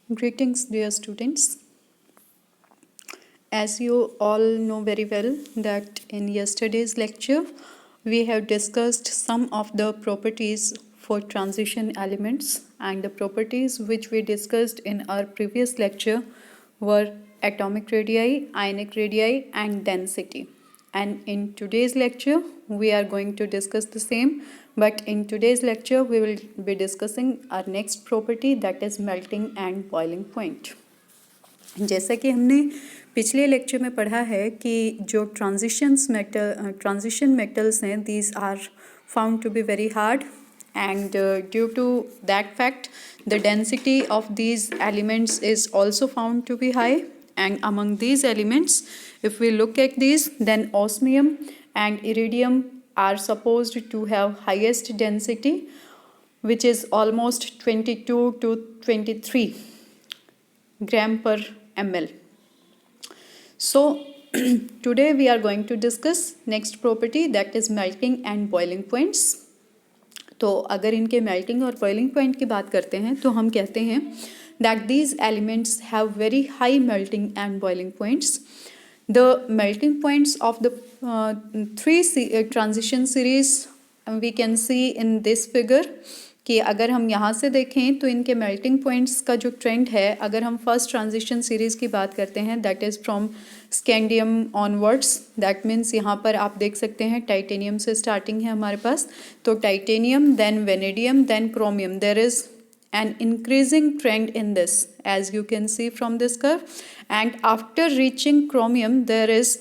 Greetings, dear students. As you all know very well that in yesterday's lecture, we have discussed some of the properties for transition elements, and the properties which we discussed in our previous lecture were atomic radii, ionic radii, and density. And in today's lecture, we are going to discuss the same, but in today's lecture, we will be discussing our next property, that is melting and boiling point. जैसा कि हमने पिछले lecture में पढ़ा है कि जो transition metals हैं, these are found to be very hard, and due to that fact the density of these elements is also found to be high. And among these elements, if we look at these, then osmium and iridium are supposed to have highest density, which is almost 22 to 23 gram per ml. So today we are going to discuss next property, that is melting and boiling points. तो अगर इनके melting और boiling point की बात करते हैं तो हम कहते हैं that these elements have very high melting and boiling points. The melting points of the three transition series we can see in this figure. कि अगर हम यहाँ से देखें तो इनके मेल्टिंग पॉइंट्स का जो ट्रेंड है, अगर हम फर्स्ट ट्रांजिशन सीरीज़ की बात करते हैं, that is from scandium onwards, that means यहाँ पर आप देख सकते हैं टाइटेनियम से स्टार्टिंग है हमारे पास, तो titanium, then vanadium, then chromium, there is an increasing trend in this, as you can see from this curve. And after reaching chromium, there is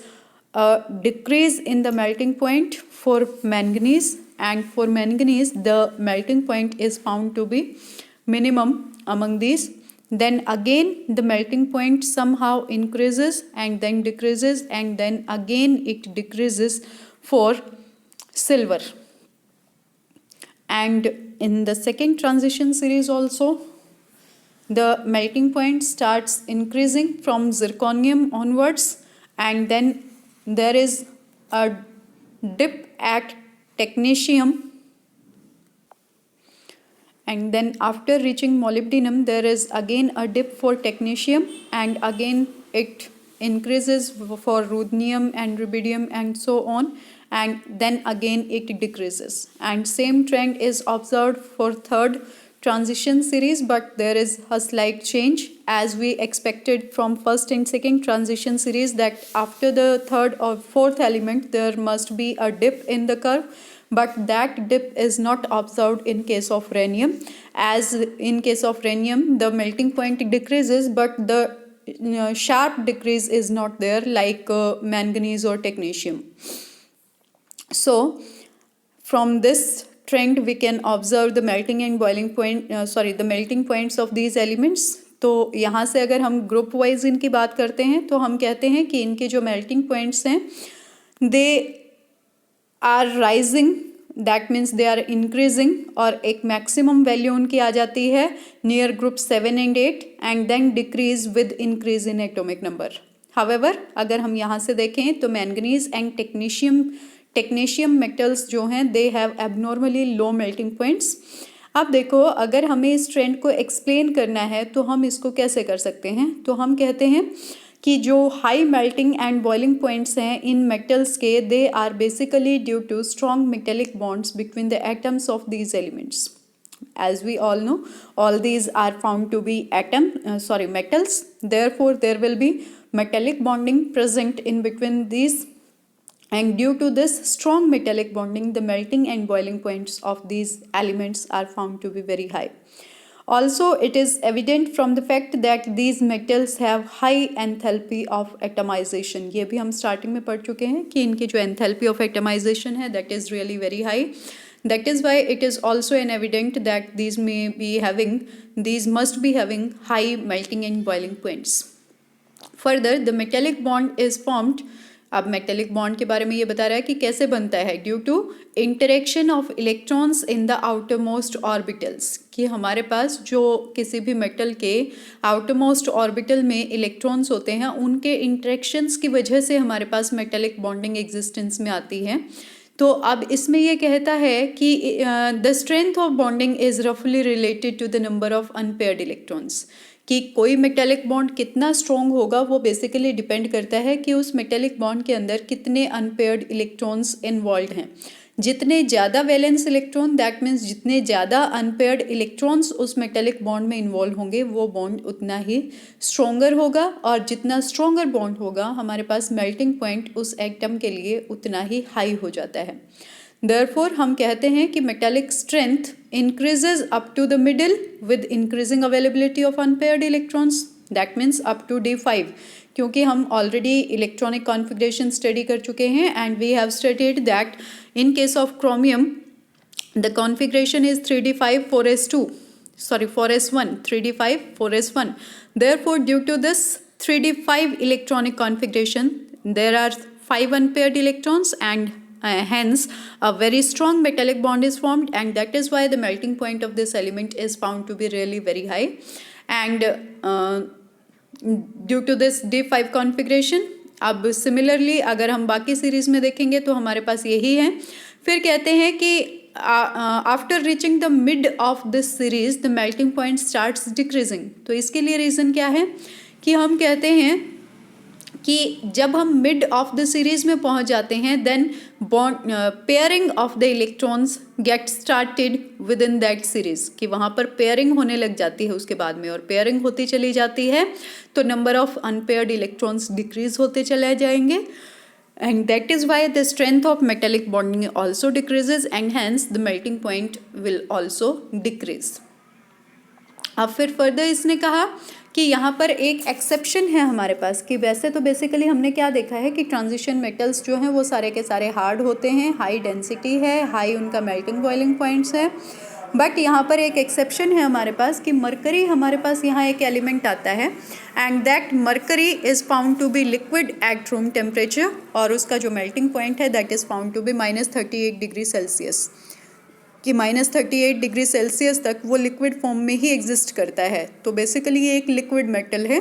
a decrease in the melting point for manganese, and for manganese the melting point is found to be minimum among these. Then again the melting point somehow increases and then decreases, and then again it decreases for silver. And in the second transition series also, the melting point starts increasing from zirconium onwards, and then there is a dip at technetium, and then after reaching molybdenum there is again a dip for technetium, and again it increases for ruthenium and rubidium and so on, and then again it decreases. And same trend is observed for third transition series, but there is a slight change, as we expected from first and second transition series that after the third or fourth element there must be a dip in the curve, but that dip is not observed in case of rhenium. As in case of rhenium the melting point decreases, but the sharp decrease is not there like manganese or technetium. So from this trend we can observe the melting and boiling point, the melting points of these elements. तो यहाँ से अगर हम group wise इनकी बात करते हैं तो हम कहते हैं कि इनके जो मेल्टिंग पॉइंट्स हैं they are rising, that means they are increasing, और एक मैक्सिमम वैल्यू उनकी आ जाती है near group 7 and 8, and then decrease with increase in atomic number. However अगर हम यहाँ से देखें तो मैंगनीज एंड टेक्नीशियम मेटल्स जो हैं they have abnormally low melting points. अब देखो, अगर हमें इस ट्रेंड को एक्सप्लेन करना है तो हम इसको कैसे कर सकते हैं, तो हम कहते हैं कि जो high melting and boiling points हैं इन मेटल्स के, they are basically due to strong metallic bonds between the atoms of these elements. As we all know, all these are found to be metals. Therefore, there will be metallic bonding present in between these, and due to this strong metallic bonding, the melting and boiling points of these elements are found to be very high. Also, it is evident from the fact that these metals have high enthalpy of atomization. ये भी हम starting में पढ़ चुके हैं कि इनकी जो enthalpy of atomization है that is really very high. That is why it is also an evident that these must be having high melting and boiling points. Further, the metallic bond is formed. अब metallic bond के बारे में ये बता रहा है कि कैसे बनता है, due to interaction of electrons in the outer most orbitals, कि हमारे पास जो किसी भी मेटल के आउटर मोस्ट ऑर्बिटल में इलेक्ट्रॉन्स होते हैं उनके इंटरेक्शंस की वजह से हमारे पास मेटेलिक बॉन्डिंग एग्जिस्टेंस में आती है. तो अब इसमें ये कहता है कि the strength of bonding is रफली related to the number of unpaired electrons, कि कोई मेटेलिक बॉन्ड कितना स्ट्रॉन्ग होगा वो बेसिकली डिपेंड करता है कि उस मेटेलिक बॉन्ड के अंदर कितने अनपेयर्ड इलेक्ट्रॉन्स इन्वॉल्व हैं। जितने ज़्यादा वैलेंस इलेक्ट्रॉन, दैट मीन्स जितने ज़्यादा अनपेयर्ड इलेक्ट्रॉन्स उस मेटेलिक बॉन्ड में इन्वॉल्व होंगे वो बॉन्ड उतना ही स्ट्रोंगर होगा, और जितना स्ट्रोंगर बॉन्ड होगा हमारे पास मेल्टिंग पॉइंट उस एटम के लिए उतना ही हाई हो जाता है। Therefore हम कहते हैं कि metallic strength increases up to the middle with increasing availability of unpaired electrons, that means up to D5, क्योंकि हम already electronic configuration study कर चुके हैं and we have studied that in case of chromium the configuration is 3D5 4s2, sorry 4s1, 3D5 4s1. Therefore due to this 3D5 electronic configuration there are 5 unpaired electrons and hence a very strong metallic bond is formed, and that is why the melting point of this element is found to be really very high. And due to this D5 configuration, अब similarly अगर हम बाकी series में देखेंगे तो हमारे पास यही है। फिर कहते हैं कि after reaching the mid of this series the melting point starts decreasing. तो इसके लिए रीज़न क्या है कि हम कहते हैं कि जब हम मिड ऑफ द सीरीज में पहुंच जाते हैं then bond pairing of the electrons get started within that series, कि वहाँ पर पेयरिंग होने लग जाती है उसके बाद में, और पेयरिंग होती चली जाती है तो number of unpaired electrons decrease होते चले जाएंगे, and that is why the strength of metallic bonding also decreases and hence the melting point will also decrease. अब फिर फर्दर इसने कहा कि यहाँ पर एक एक्सेप्शन है हमारे पास, कि वैसे तो बेसिकली हमने क्या देखा है कि ट्रांजिशन मेटल्स जो हैं वो सारे के सारे हार्ड होते हैं, हाई डेंसिटी है, हाई उनका मेल्टिंग बॉइलिंग पॉइंट्स है, बट यहाँ पर एक एक्सेप्शन है हमारे पास कि मरकरी हमारे पास यहाँ एक एलिमेंट आता है and that mercury is found to be liquid at room temperature, और उसका जो मेल्टिंग पॉइंट है that is found to be -38 degree Celsius, कि -38 डिग्री सेल्सियस तक वो लिक्विड फॉर्म में ही एग्जिस्ट करता है। तो बेसिकली ये एक लिक्विड मेटल है।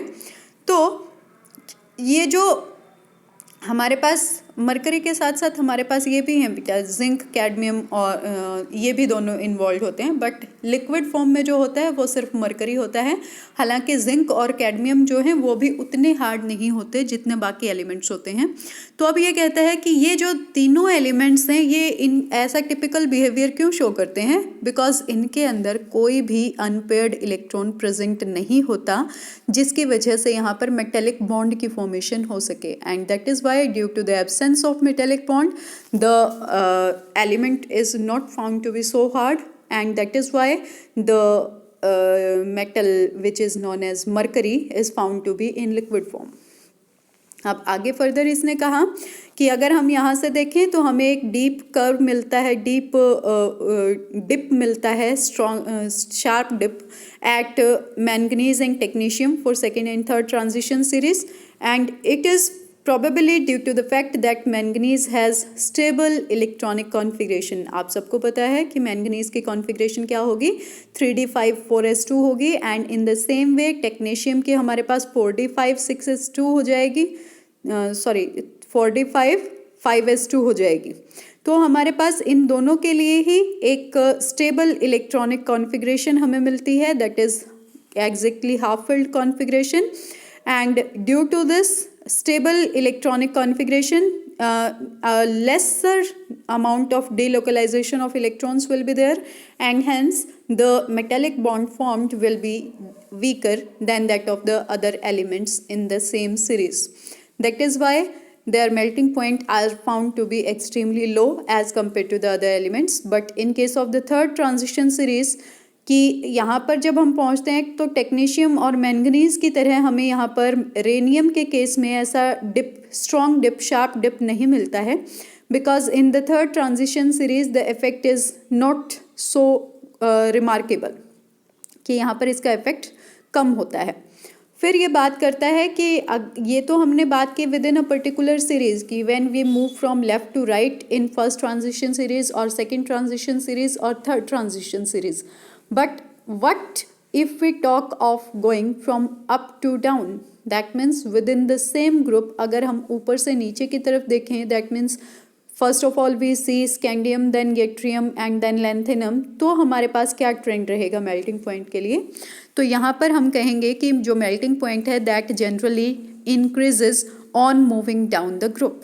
तो ये जो हमारे पास मरकरी के साथ साथ हमारे पास ये भी हैं बेटा, जिंक, कैडमियम, और ये भी दोनों इन्वॉल्व होते हैं, बट लिक्विड फॉर्म में जो होता है वो सिर्फ मरकरी होता है। हालांकि जिंक और कैडमियम जो हैं वो भी उतने हार्ड नहीं होते जितने बाकी एलिमेंट्स होते हैं। तो अब ये कहता है कि ये जो तीनों एलिमेंट्स हैं ये इन ऐसा टिपिकल बिहेवियर क्यों शो करते हैं, बिकॉज इनके अंदर कोई भी अनपेयर्ड इलेक्ट्रॉन प्रेजेंट नहीं होता जिसकी वजह से यहाँ पर मेटेलिक बॉन्ड की फॉर्मेशन हो सके, and that is why due to the absence of metallic bond the element is not found to be so hard, and that is why the metal which is known as mercury is found to be in liquid form. अब आगे further इसने कहा कि अगर हम यहाँ से देखें तो हमें एक डीप कर्व मिलता है, डीप डिप मिलता है, strong sharp dip at manganese and technetium for second and third transition series, and it is probably due to the fact that manganese has stable electronic configuration. आप सबको पता है कि manganese की कॉन्फ़िगरेशन क्या होगी, 3d5 4s2 होगी, and in the same way technetium की हमारे पास 4d5 6s2 हो जाएगी, सॉरी 4d5 5s2 हो जाएगी। तो हमारे पास इन दोनों के लिए ही एक स्टेबल इलेक्ट्रॉनिक कॉन्फ़िगरेशन हमें मिलती है, that is exactly half filled configuration, and due to this stable electronic configuration a lesser amount of delocalization of electrons will be there, and hence the metallic bond formed will be weaker than that of the other elements in the same series. That is why their melting point are found to be extremely low as compared to the other elements. But in case of the third transition series कि यहाँ पर जब हम पहुँचते हैं तो technetium और manganese की तरह हमें यहाँ पर रेनियम के केस में ऐसा dip, strong dip, sharp dip नहीं मिलता है, because in the third transition series the effect is not so remarkable, कि यहाँ पर इसका इफेक्ट कम होता है। फिर ये बात करता है कि ये तो हमने बात की within a particular series की when we move from left to right in first transition series और सेकंड ट्रांजिशन सीरीज और third transition series, but what if we talk of going from up to down, that means within the same group अगर हम ऊपर से नीचे की तरफ देखें, that means first of all we see scandium, then yttrium and then lanthanum. तो हमारे पास क्या ट्रेंड रहेगा मेल्टिंग पॉइंट के लिए? तो यहाँ पर हम कहेंगे कि जो मेल्टिंग पॉइंट है that generally increases on moving down the group.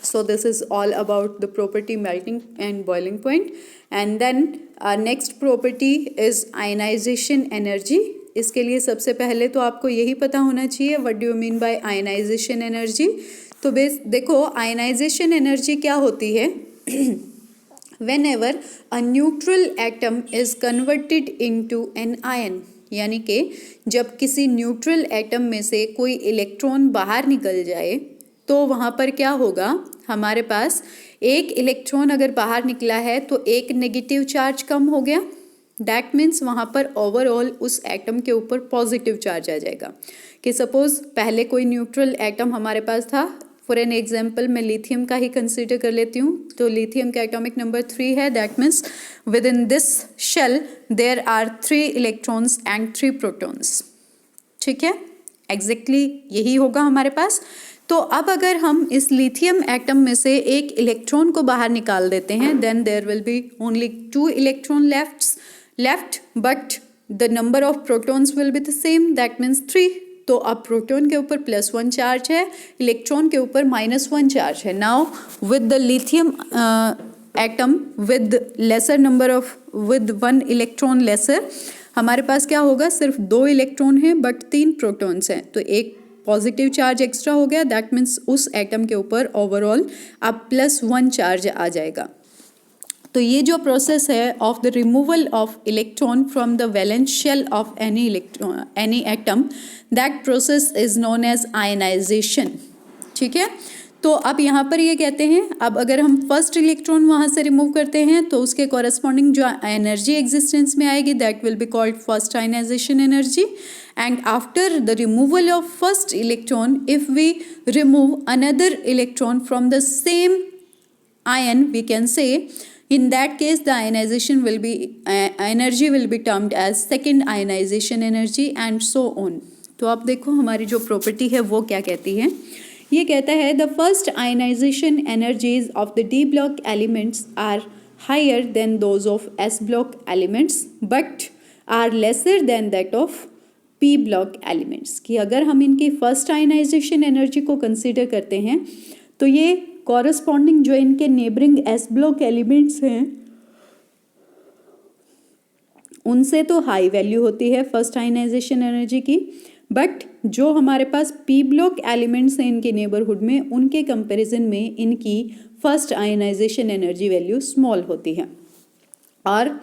So this is all about the property melting and boiling point. And then our next property is ionization energy. इसके लिए सबसे पहले तो आपको यही पता होना चाहिए what do you mean by ionization energy. तो देखो ionization energy क्या होती है? Whenever a neutral atom is converted into an ion, यानी कि जब किसी न्यूट्रल एटम में से कोई इलेक्ट्रॉन बाहर निकल जाए तो वहाँ पर क्या होगा, हमारे पास एक इलेक्ट्रॉन अगर बाहर निकला है तो एक नेगेटिव चार्ज कम हो गया. दैट मीन्स वहाँ पर ओवरऑल उस एटम के ऊपर पॉजिटिव चार्ज आ जाएगा. कि सपोज पहले कोई न्यूट्रल एटम हमारे पास था, फॉर एन एग्जाम्पल मैं लिथियम का ही कंसिडर कर लेती हूँ. तो लिथियम का एटॉमिक नंबर 3 है. That means within this shell there are 3 electrons and 3 protons. ठीक है, एग्जैक्टली यही होगा हमारे पास. तो अब अगर हम इस लिथियम एटम में से एक इलेक्ट्रॉन को बाहर निकाल देते हैं then there will be only 2 electron left but the number of protons will be the same. That means 3. तो अब प्रोटॉन के ऊपर +1 चार्ज है, इलेक्ट्रॉन के ऊपर -1 चार्ज है. Now with the lithium atom with lesser number of with 1 electron lesser, हमारे पास क्या होगा, सिर्फ 2 इलेक्ट्रॉन हैं बट 3 प्रोटॉन्स हैं. तो एक पॉजिटिव चार्ज एक्स्ट्रा हो गया. दैट मीन्स उस एटम के ऊपर ओवरऑल अब +1 चार्ज आ जाएगा. तो ये जो प्रोसेस है of the removal of electron from the valence shell of any atom, that process is known as ionization. ठीक है, तो अब यहाँ पर ये कहते हैं अब अगर हम फर्स्ट इलेक्ट्रॉन वहाँ से रिमूव करते हैं तो उसके कॉरेस्पॉन्डिंग जो एनर्जी एग्जिस्टेंस में आएगी that will be called first ionization energy. And after the removal of first electron, if we remove another electron from the same ion, we can say in that case the ionization will be energy will be termed as second ionization energy and so on. तो आप देखो हमारी जो property है वो क्या कहती है. ये कहता है the first ionization energies of the d block elements are higher than those of s block elements but are lesser than that of P block elements. कि अगर हम इनकी फर्स्ट आयनाइजेशन एनर्जी को कंसीडर करते हैं तो ये कॉरस्पॉन्डिंग जो इनके नेबरिंग एस ब्लॉक एलिमेंट्स हैं उनसे तो हाई वैल्यू होती है फर्स्ट आयनाइजेशन एनर्जी की, बट जो हमारे पास पी ब्लॉक एलिमेंट्स हैं इनके नेबरहुड में उनके कंपैरिजन में इनकी first ionization energy value small होती है. और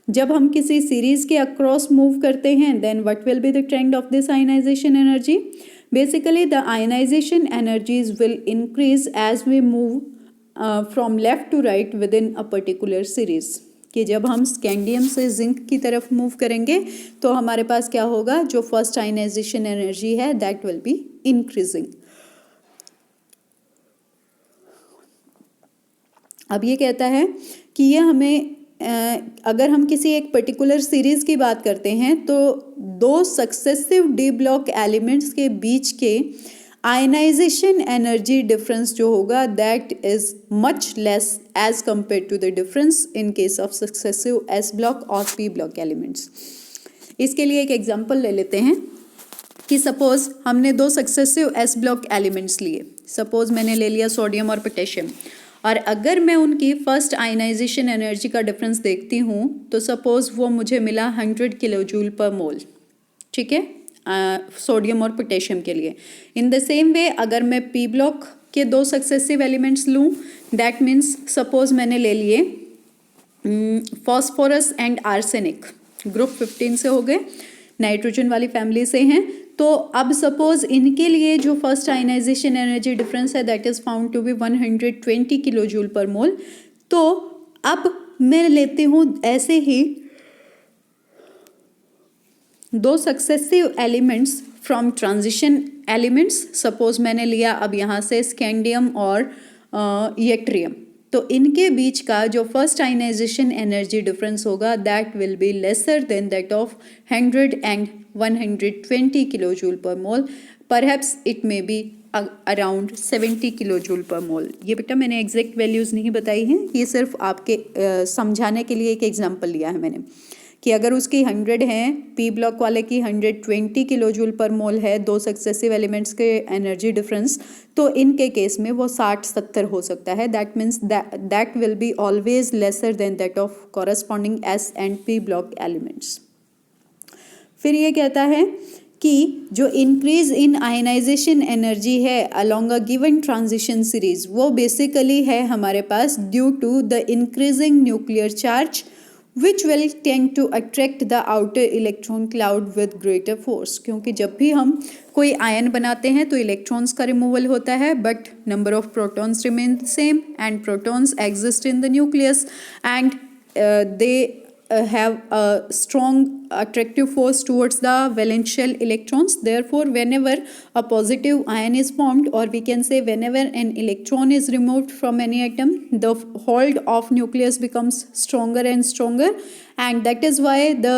जब हम किसी सीरीज के अक्रॉस मूव करते हैं then what will be the trend of this ionization energy. Basically the ionization energies will increase as we move from left to right within a particular series. कि जब हम scandium से zinc की तरफ move करेंगे तो हमारे पास क्या होगा, जो फर्स्ट आयनाइजेशन एनर्जी है दैट विल बी इंक्रीजिंग. अब ये कहता है कि ये हमें अगर हम किसी एक पर्टिकुलर सीरीज की बात करते हैं तो 2 सक्सेसिव डी ब्लॉक एलिमेंट्स के बीच के आयनाइजेशन एनर्जी डिफरेंस जो होगा that is much less as compare to the difference in case of successive s block और पी ब्लॉक एलिमेंट्स. इसके लिए एक एग्जांपल ले लेते हैं कि सपोज हमने 2 सक्सेसिव एस ब्लॉक एलिमेंट्स लिए. सपोज मैंने ले लिया सोडियम और पोटेशियम, और अगर मैं उनकी फर्स्ट आयनाइजेशन एनर्जी का डिफरेंस देखती हूँ तो सपोज वो मुझे मिला 100 किलोजूल पर मोल. ठीक है, सोडियम और पोटेशियम के लिए. इन द सेम वे अगर मैं पी ब्लॉक के 2 सक्सेसिव एलिमेंट्स लूँ दैट मीन्स सपोज मैंने ले लिए फॉस्फोरस एंड आर्सेनिक, ग्रुप 15 से हो गए, नाइट्रोजन वाली फैमिली से हैं. तो अब सपोज इनके लिए जो फर्स्ट आयनाइजेशन एनर्जी डिफरेंस है that is found to be 120 kilojoule per mole. तो अब मैं लेती हूँ ऐसे ही 2 successive elements from transition elements. Suppose मैंने लिया अब यहाँ से स्कैंडियम और यट्रियम. तो इनके बीच का जो फर्स्ट आयनाइजेशन एनर्जी डिफरेंस होगा that will be lesser than that of 100 and 120 kilojule per mole. Perhaps it may be around 70 kilo joule per mole. ये बेटा मैंने एग्जैक्ट वैल्यूज़ नहीं बताई हैं, ये सिर्फ आपके समझाने के लिए एक एग्जांपल लिया है मैंने कि अगर उसकी 100 हैं, पी ब्लॉक वाले की 120 किलो जूल पर मोल है, दो सक्सेसिव एलिमेंट्स के एनर्जी डिफरेंस, तो इनके केस में वो 60-70 हो सकता है। That means that will be always lesser than that of corresponding S and P block elements. फिर ये कहता है कि जो इंक्रीज इन आयनाइजेशन एनर्जी है along a given transition series, वो बेसिकली है हमारे पास due to the increasing nuclear charge which will tend to attract the outer electron cloud with greater force. क्योंकि जब भी हम कोई आयन बनाते हैं तो इलेक्ट्रॉन्स का रिमूवल होता है, but number of protons remain same and protons exist in the nucleus and they have a strong attractive force towards the valence shell electrons. Therefore, whenever a positive ion is formed, or we can say whenever an electron is removed from any atom, the hold of nucleus becomes stronger and stronger, and that is why the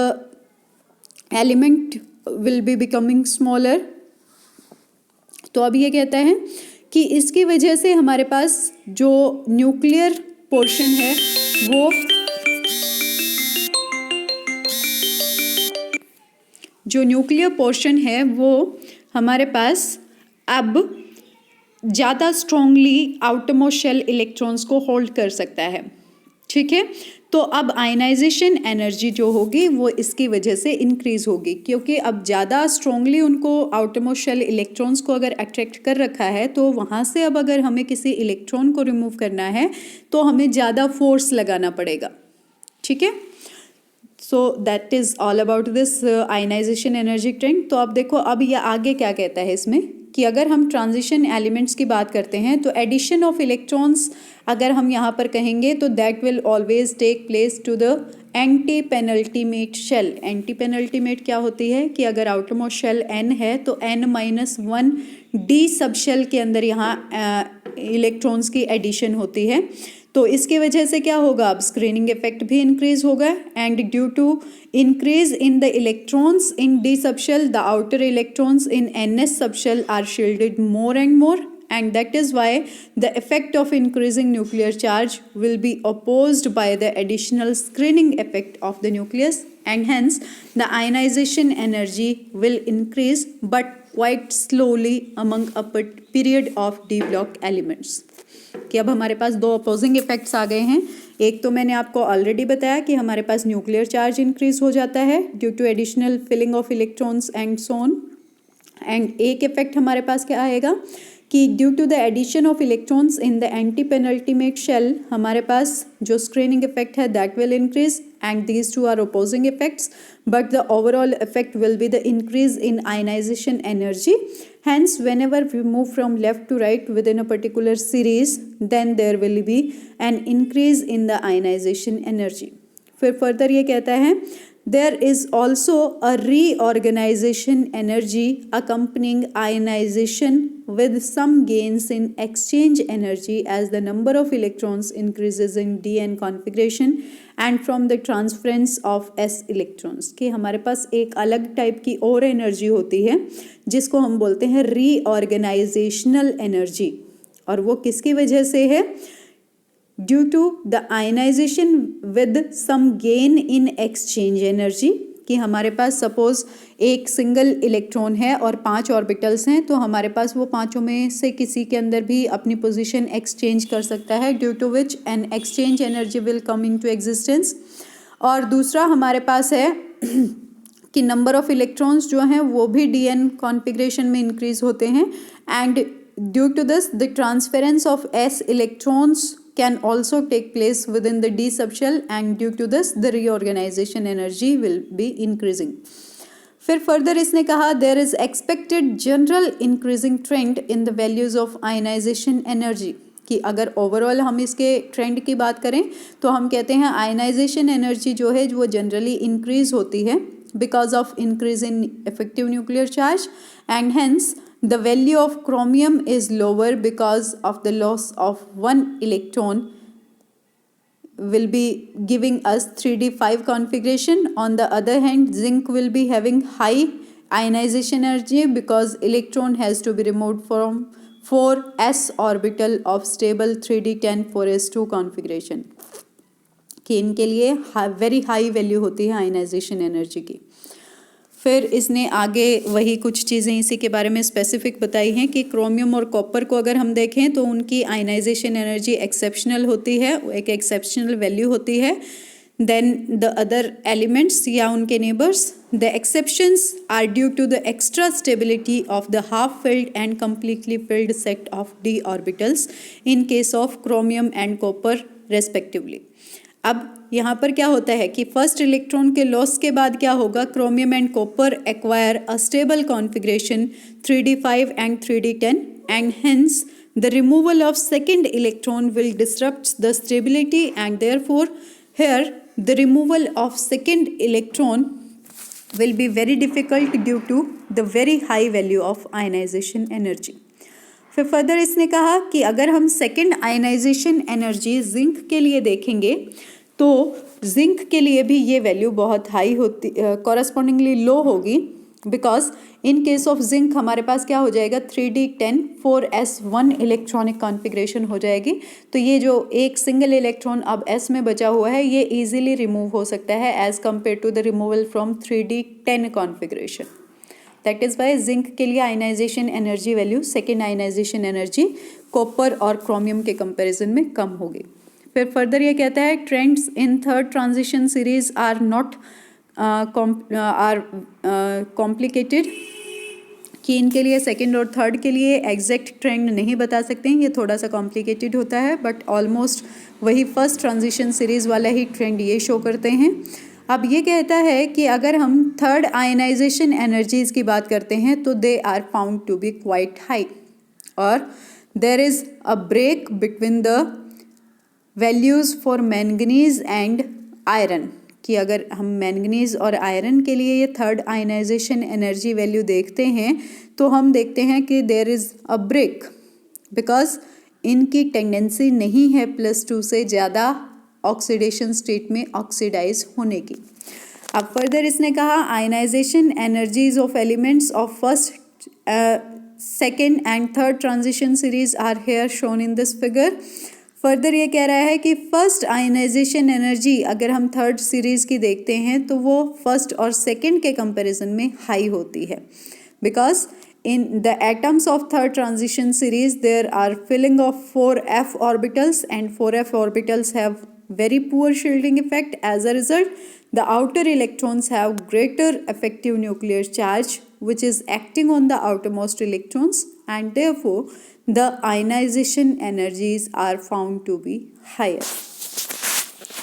element will be becoming smaller. तो अब ये कहता है कि इसकी वजह से हमारे पास जो न्यूक्लियर पोर्शन है वो हमारे पास अब ज़्यादा स्ट्रॉन्गली आउटरमोस्ट शेल इलेक्ट्रॉन्स को होल्ड कर सकता है। ठीक है, तो अब आयनाइजेशन एनर्जी जो होगी वो इसकी वजह से इंक्रीज होगी, क्योंकि अब ज़्यादा स्ट्रॉन्गली उनको आउटरमोस्ट शेल इलेक्ट्रॉन्स को अगर अट्रैक्ट कर रखा है, तो वहाँ से अब अगर हमें किसी इलेक्ट्रॉन को रिमूव करना है तो हमें ज़्यादा फोर्स लगाना पड़ेगा। ठीक है, so that is all about this ionization energy trend. तो अब देखो अब ये आगे क्या कहता है इसमें कि अगर हम ट्रांजिशन एलिमेंट्स की बात करते हैं तो एडिशन ऑफ इलेक्ट्रॉन्स अगर हम यहाँ पर कहेंगे तो that will always take place to the anti penultimate shell. Anti penultimate क्या होती है कि अगर आउटरमोस्ट शेल n है तो n-1 डी सब शेल के अंदर यहाँ इलेक्ट्रॉन्स की एडिशन होती है। तो इसकी वजह से क्या होगा, अब स्क्रीनिंग इफेक्ट भी इंक्रीज होगा and due to increase in the electrons in d subshell the outer electrons in ns subshell are shielded more and more, and that is why the effect of increasing nuclear charge will be opposed by the additional screening effect of the nucleus, and hence the ionization energy will increase but quite slowly among a period of d block elements। कि अब हमारे पास दो opposing effects आ गए हैं। एक तो मैंने आपको ऑलरेडी बताया कि हमारे पास न्यूक्लियर चार्ज इंक्रीज हो जाता है due to additional filling of electrons and so on, and एक इफेक्ट हमारे पास क्या आएगा कि due to the addition of electrons in the anti penultimate shell हमारे पास जो स्क्रीनिंग इफेक्ट है that will increase, and these two are opposing effects, but the overall effect will be the increase in ionization energy. Hence, whenever we move from left to right within a particular series, then there will be an increase in the ionization energy. फिर further ये कहता है there is also a reorganization energy accompanying ionization with some gains in exchange energy as the number of electrons increases in dn configuration and from the transference of s electrons। कि हमारे पास एक अलग type की और energy होती है जिसको हम बोलते हैं रीऑर्गेनाइजेशनल एनर्जी, और वो किसकी वजह से है, due to the ionization with some gain in exchange energy. कि हमारे पास सपोज एक सिंगल इलेक्ट्रॉन है और 5 ऑर्बिटल्स हैं, तो हमारे पास वो पांचों में से किसी के अंदर भी अपनी पोजीशन एक्सचेंज कर सकता है, due to which an exchange energy will come into existence. और दूसरा हमारे पास है कि नंबर ऑफ इलेक्ट्रॉन्स जो हैं वो भी डीएन कॉन्फ़िगरेशन में इंक्रीज होते हैं, and due to this the transference of s electrons can also take place within the d subshell, and due to this the reorganization energy will be increasing। फिर further इसने कहा there is expected general increasing trend in the values of ionization energy। कि अगर overall हम इसके trend की बात करें तो हम कहते हैं आयनाइजेशन एनर्जी जो है वो जनरली इंक्रीज होती है because of increase in effective nuclear charge, and hence the value of chromium is lower because of the loss of one electron will be giving us 3d5 configuration. On the other hand, zinc will be having high ionization energy because electron has to be removed 4s orbital of stable 3d10 4s2 configuration, कि इनके लिए very high value होती है ionization energy की। फिर इसने आगे वही कुछ चीज़ें इसी के बारे में स्पेसिफिक बताई हैं कि क्रोमियम और कॉपर को अगर हम देखें तो उनकी आयनाइजेशन एनर्जी एक्सेप्शनल होती है, एक एक्सेप्शनल वैल्यू होती है देन द अदर एलिमेंट्स या उनके neighbours. The exceptions are due to the extra stability of the half filled and completely filled set of d orbitals in case of chromium and copper respectively। अब यहाँ पर क्या होता है कि first electron के लॉस के बाद क्या होगा, chromium and copper acquire a stable configuration 3d5 and 3d10 and hence the removal of second electron will disrupt the stability and therefore here the removal of second electron will be very difficult due to the very high value of ionization energy। फिर further इसने कहा कि अगर हम second ionization energy zinc के लिए देखेंगे तो जिंक के लिए भी ये वैल्यू बहुत हाई होती, कॉरस्पॉन्डिंगली लो होगी, because in case of zinc हमारे पास क्या हो जाएगा 3d10 4s1 इलेक्ट्रॉनिक कॉन्फ़िगरेशन हो जाएगी। तो ये जो एक सिंगल इलेक्ट्रॉन अब s में बचा हुआ है ये इजीली रिमूव हो सकता है as compare to the removal from 3d10 configuration. That is why zinc के लिए ionization energy value second ionization energy copper और क्रोमियम के कंपैरिजन में कम होगी। फिर फर्दर ये कहता है trends in third transition series are not complicated, कि इनके लिए सेकेंड और थर्ड के लिए एग्जैक्ट ट्रेंड नहीं बता सकते हैं, ये थोड़ा सा कॉम्प्लिकेटेड होता है बट ऑलमोस्ट वही फर्स्ट ट्रांजिशन सीरीज वाला ही ट्रेंड ये शो करते हैं। अब ये कहता है कि अगर हम थर्ड आयनाइजेशन एनर्जीज की बात करते हैं तो they are found to be quite high और there is a break between the values for manganese and iron, कि अगर हम मैंगनीज और आयरन के लिए ये थर्ड आयनाइजेशन एनर्जी वैल्यू देखते हैं तो हम देखते हैं कि there is a break because इनकी टेंडेंसी नहीं है +2 से ज़्यादा ऑक्सीडेशन स्टेट में ऑक्सीडाइज होने की। अब फर्दर इसने कहा ionization energies of elements of first second and third transition series are here shown in this figure. Further ये कह रहा है कि फर्स्ट आयनाइजेशन एनर्जी अगर हम थर्ड सीरीज़ की देखते हैं तो वो फर्स्ट और सेकंड के कंपैरिजन में हाई होती है because in the atoms of third transition series there are filling of 4f orbitals and 4f orbitals have very poor shielding effect. As a result the outer electrons have greater effective nuclear charge which is acting on the outermost electrons and therefore the ionization energies are found to be higher.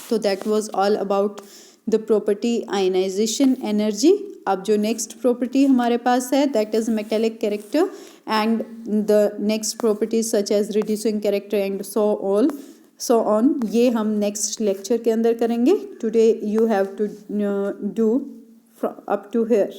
So that was all about the property ionization energy. अब जो next property हमारे पास है that is metallic character and the next properties such as reducing character and so on ये हम next lecture के अंदर करेंगे। Today you have to do up to here.